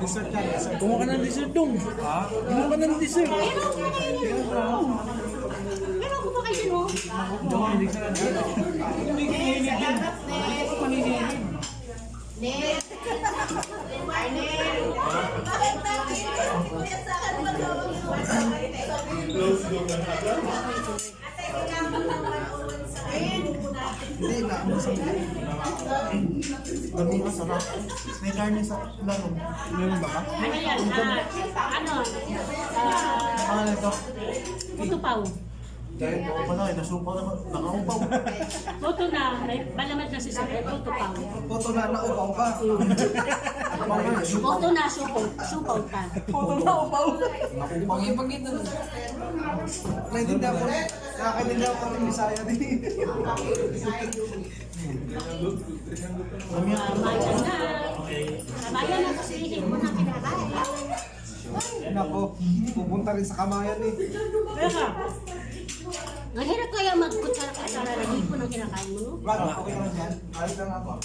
Dessert ka, dessert. Kumuha ka ng dessert dong. Ha? Kumuha ka ng dessert. Pero ako pa kayo, no? Mahilig ka na dito. Hindi ka mahilig din. Hindi ka mahilig din. Nel! Arnel! Hindi na, ano sa mga. Ganun ka sarap. May karne sa larong. Meron ba ka? Ano yan? Ano? Ano ito? Putupaw. Dahil ako pala, nasupa na nakaupaw. Puto na, malaman na si Sir, putupaw. Puto na naupaw ka. Puto na, supaw ka. Puto na upaw. Nakupang ibang ito. Naintindihan ko. Nakakaintindihan ko ng Bisaya din. Kamayan na. Kamayan na kasi hindi mo na kinakain. Nako, pupunta rin sa kamayan eh. Kaya ang hirap kaya magkutsara-kutsara na hipo ng kinakain mo, no? Bakit? Okay lang yan? Ayos lang ako.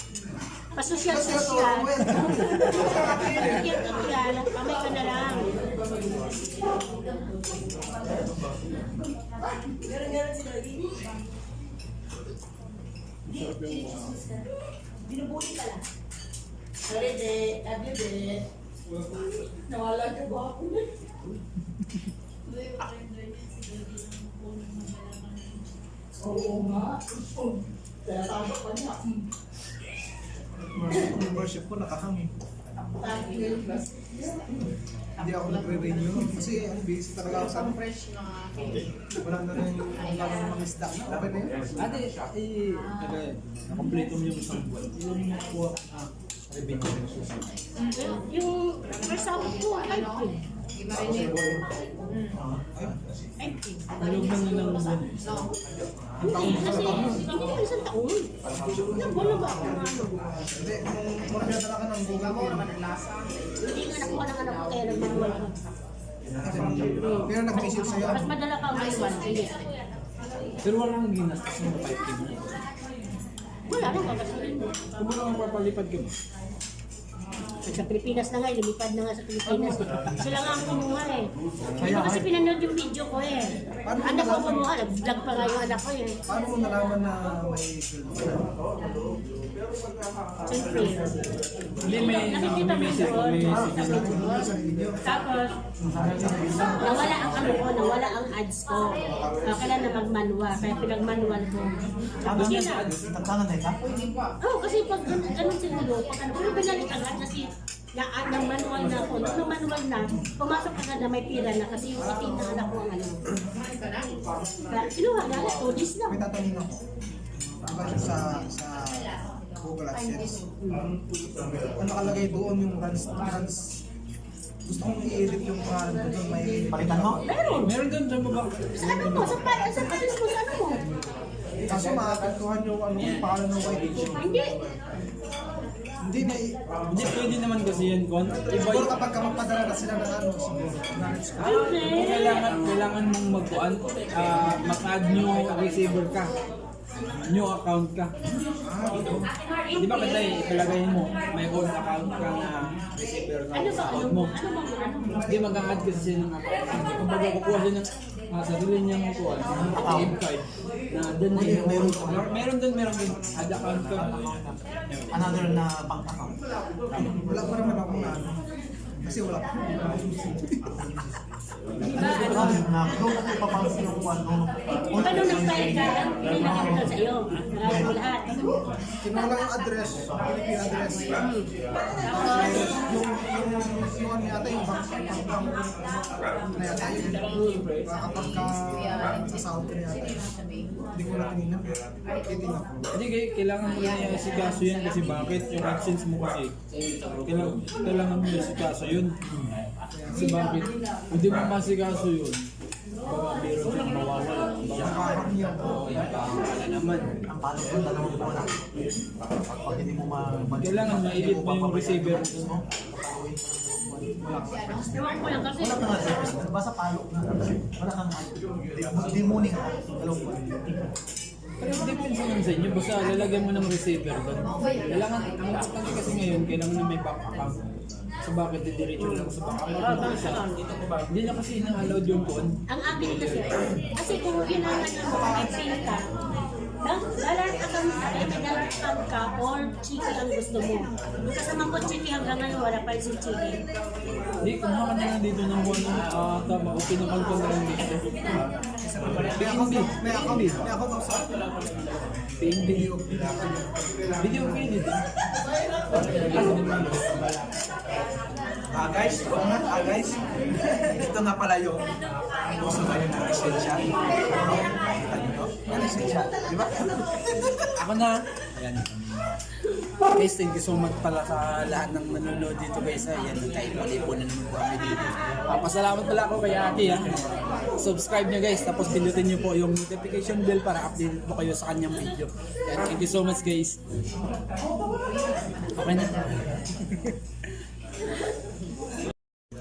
Pasosyal-sosyal. Pasosyal-sosyal. Kamay ka na lang. Binubuli ka lang. Sorry, de. Love you, de. Nawala ka ba ako? Oo nga. Kaya tawag pa niya. Membership ko nakakami. Hindi ako nagre-renew kasi ang busy talaga ako sa Fresh na. wala na rin yung mga isda. Okay na yun? Ate, nakompleto mo yung isang buwan. Yung nakuha revenue ng susunod. Yung kasama ko, IQ. Talog na nga lang buwan. Hindi, kasi hindi mo isang taon. Ilang buwan na ba ako na ano? Hindi, kung marami talaga ng Google mo naman ang lasa. Hindi nga nakuha ng anak ko kaya nagmanual ko. Pero nag-isip sa'yo. Mas madala ka ang manual. Hindi. Pero walang ginastos ng 5K mo. Wala nang kakasarin mo. Kung wala kang papalipad ka mo. Sa Pilipinas na nga, lumipad na nga sa Pilipinas. Sila nga ang kumuha eh. Hindi ko kasi pinanood yung video ko eh. Anak ko kumuha, nag-vlog pa nga yung anak ko eh. Paano mo nalaman na may film ka na? Siyempre. Hindi, may Nakikita ko message ko. doon. May Nakikita message ko doon. Sa video. Tapos, nawala ang ano ko, nawala ang ads ko. Kailan na mag-manual, kaya pinag-manual ko. Tapos yun na. Tantangan na ka? Oo, kasi pag ganun siguro, pag ano, pero binalik agad kasi ng manual na ako. Nung manual na, pumasok agad na may pira na kasi yung itim na anak ko ang ano. Kaya kinuha na, 2 days lang. May tatanungin ako. Diba sa Google AdSense? Ano nakalagay doon yung runs? Gusto kong i-edit yung pangalan ko doon. May palitan mo? Meron. Meron doon sa baba. Sa ano mo, sa patis mo, sa ano mo? Kaso makakatuhan yung yung pangalan ng YT. Hindi. Hindi na Hindi, pwede naman kasi yan, Kon. Iba siguro kapag magpadala na sila ng ano, siguro. Knowledge ko. kung kailangan mong mag-kuan, mag-add new receiver ka. New account ka. Di ba kasi ipalagay mo, may old account ka na receiver na Ano ba, sa ano account mo? mo. Ano ba, Hindi mag-add kasi siya ng account. Kumbaga kukuha siya ng sarili niyang kukuha, ATM card. Na doon meron doon add account ka. Another na bank account. Wala pa naman ako na ano. Kasi wala pa. Iba nung nag-file ka, hindi na kami sa iyo. Marami mo lahat. Kinuha lang yung address, Philippine address. Yung ano yata, yung bank na yata yun. Kapag ka sa sahod ko na yata. Hindi ko na tinignan. Titignan ko. Hindi, kailangan mo na yung asikaso yan kasi bakit? Yung AdSense mo kasi, kailangan mo yung asikaso yun. Kasi bakit? Hindi mo masikaso yun. Baka meron kang mawawala. Nakakak niya. Oo, yung pangalan naman. Ang paano kung dalawang buwan na pag hindi mo Kailangan ma-edit mo yung receiver mo. Ewan ko lang kasi. Wala ka nga service. Basta palo na. Wala kang demoning ka. Dalawang buwan. Pero depende naman sa inyo, basta lalagyan mo ng receiver doon. Kailangan, ang lahat kasi ngayon, kailangan na may bank account. So bakit didiretso lang sa bangka? Bangka. Hindi na kasi ina-allowed yung phone. Ang akin kasi kung ginagawa mo ay pinta, dollar account ka, may dollar account ka, or chiki ang gusto mo. Yung kasama ko chiki hanggang ngayon, wala pa rin si chiki. Hindi, kumuha ka na lang dito ng one, tama, o pinakal ko na lang dito. May account ako sa Video. Video okay dito. guys, ito nga pala yung gusto kayo ng essential. Kita nyo to? Yan essential, di ba? Ako na. Ayan. Guys, thank you so much pala sa lahat ng nanonood dito guys. Ayan, nagkaipon-ipon na naman po kami dito. Pasalamat pala ako kay ate ha. Subscribe nyo guys, tapos pindutin nyo po yung notification bell para update po kayo sa kanyang video. Ayan, thank you so much guys. Okay na.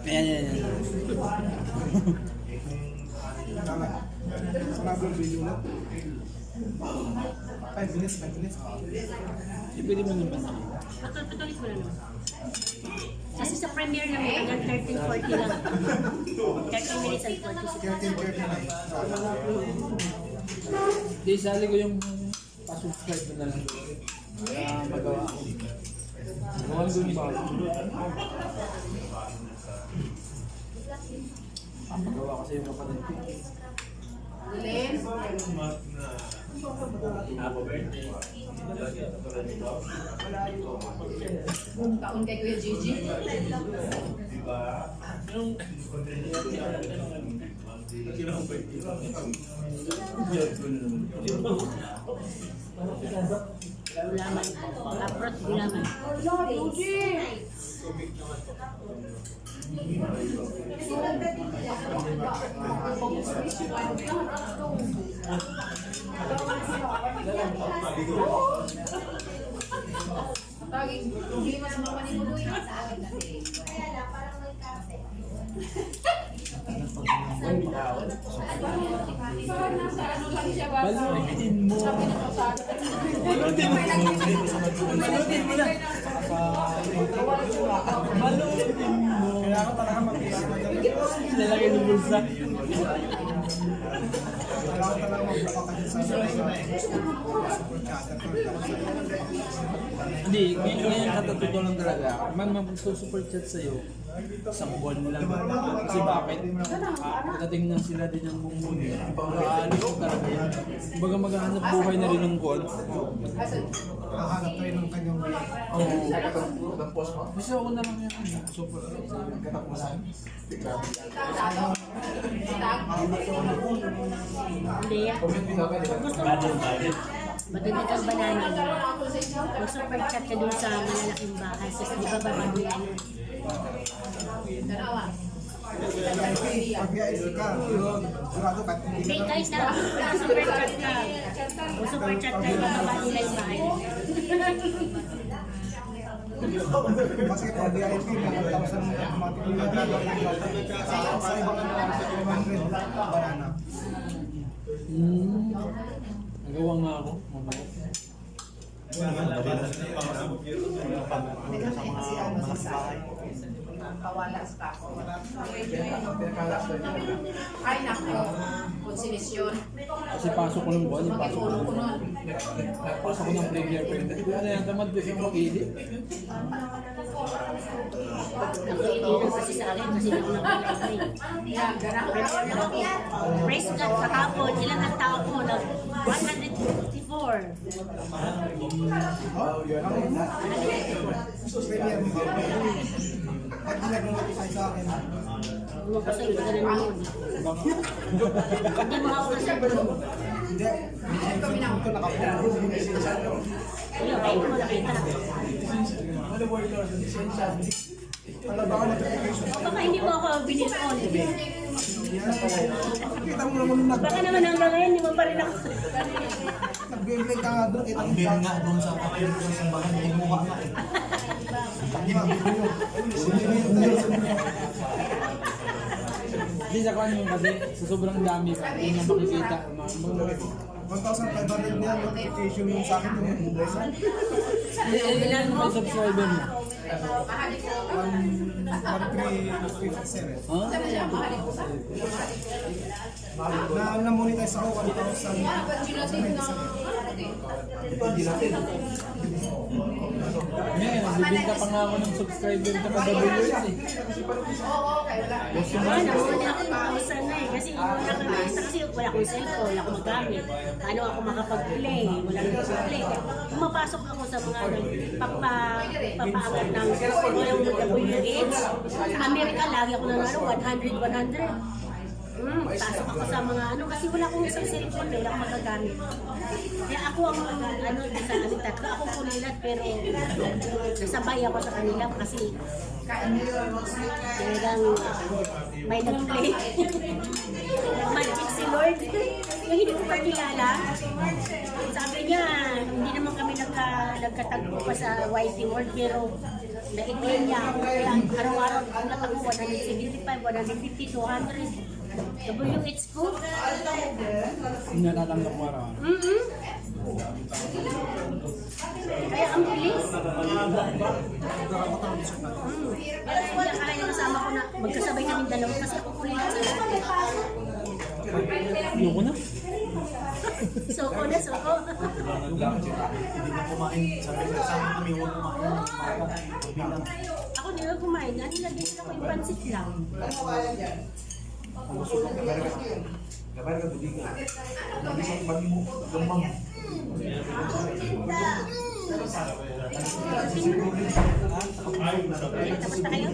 Ayan. Tama. Sinabi yung video na. 5 minutes. Pwede mo naman. Patuloy ko na naman. Kasi sa premiere namin, hanggang 13:40 lang. 13 minutes and 40 seconds. 13:39. Di, sali ko yung pa-subscribe na lang. Magawa ako. Magawa doon ba? Magawa kasi yung kapatid ko. Taon kay Kuya Gigi. Gulaman. Aprot gulaman. Tawagin, hindi mas mamanimuloy sa akin kasi. Balutin mo. Balutin mo. Balutin mo na. Balutin mo. Kailangan talaga mag-isip. Lalagay ng bulsa. Kailangan talaga mag-pakadin sa Hindi, ngayon katatuto lang talaga. Mag-super chat sa'yo. Isang buwan lang. Kasi bakit? Pagdating na sila din ng mumuni. Pag-aalis ko talaga yan. Kumbaga maghahanap buhay na rin ng gold. Hahanap tayo ng kanyang way. Kasi ako na lang yan. Super. Hindi. Gusto mo. Matindi kang banana mo. Mag-super chat ka dun sa malalaking bahay. Kasi di ba babago yan? Pag-iayos ka, sigurado ka. Hindi guys, super chat ka. Super chat ka, bababa nila yung bahay. Kasi pag VIP, mga tapos ang automatic sa ibang 500 banana. Nagawa nga ako. Mamaya. Pawala sa kako. Ay, nako. Konsilisyon. Kasi pasok ko ng buwan. Bakit ulo ko nun? Pasok ko ng premier friend. Ano yan, tamad ko yung mag-ili. Nakikinig kasi sa akin kasi hindi ko nakikita. Yan, ganang Prepare na ako. Praise God sa hapon. Ilang ang tao ko? 154. Premier mo. Pag nag-notify sa akin, Huwag ko sa'yo, hindi ka nanonood. Hindi mo ako sa hindi. Ito nakapulo. Ayun, kayo mo nakita. Ano ba ako notification? Baka hindi mo ako binil-on. Kita mo naman nung Baka naman hanggang ngayon, hindi mo pa rin ako. nag-gameplay ka nga doon. Ang bin nga doon sa kapatid ko sa bahay, may mukha nga eh. Hindi sa kanya yung kasi sa sobrang dami pa. Hindi na makikita. 1,500 na yan, notification yung sa akin yung Ilan mo subscriber mo? 1,357. Ah, Na-monetize ako 1,000. ngayon, nagbibigay pa nga ako ng subscriber sa PWS eh. Namuna ako pausan na eh. Kasi yung nakakita kasi wala akong cellphone, wala akong magamit. Paano ako makapag-play? Wala akong play. Pumapasok ako sa mga papaangat ng WH. Sa Amerika, lagi ako nanalo, 100. Pasok ako sa mga ano, kasi wala akong isang cellphone, wala akong magagamit. Kaya ako ang ano, sa amin tatlo, ako kulilat pero nasabay ako sa kanila kasi talagang may nag-play. Magic si Lord. Yung hindi ko pa kilala. Sabi niya, hindi naman kami nagkatagpo pa sa YT World pero na-play niya ako. Kaya araw-araw natako 175, 150, 200. WH ko. Natatanggap mo araw. Kaya ang bilis. Kaya hindi akala niya kasama ko na magkasabay kami dalawa kasi ako kulilat sa lahat. Ayoko na. Soko na, soko. Hindi na kumain. Sabi kami huwag kumain. Bilang. Ako nila kumain. Ano lagyan ko yung pansit lang. Gabay ka tubig. Bagi mo gambang. Tapos na kayo?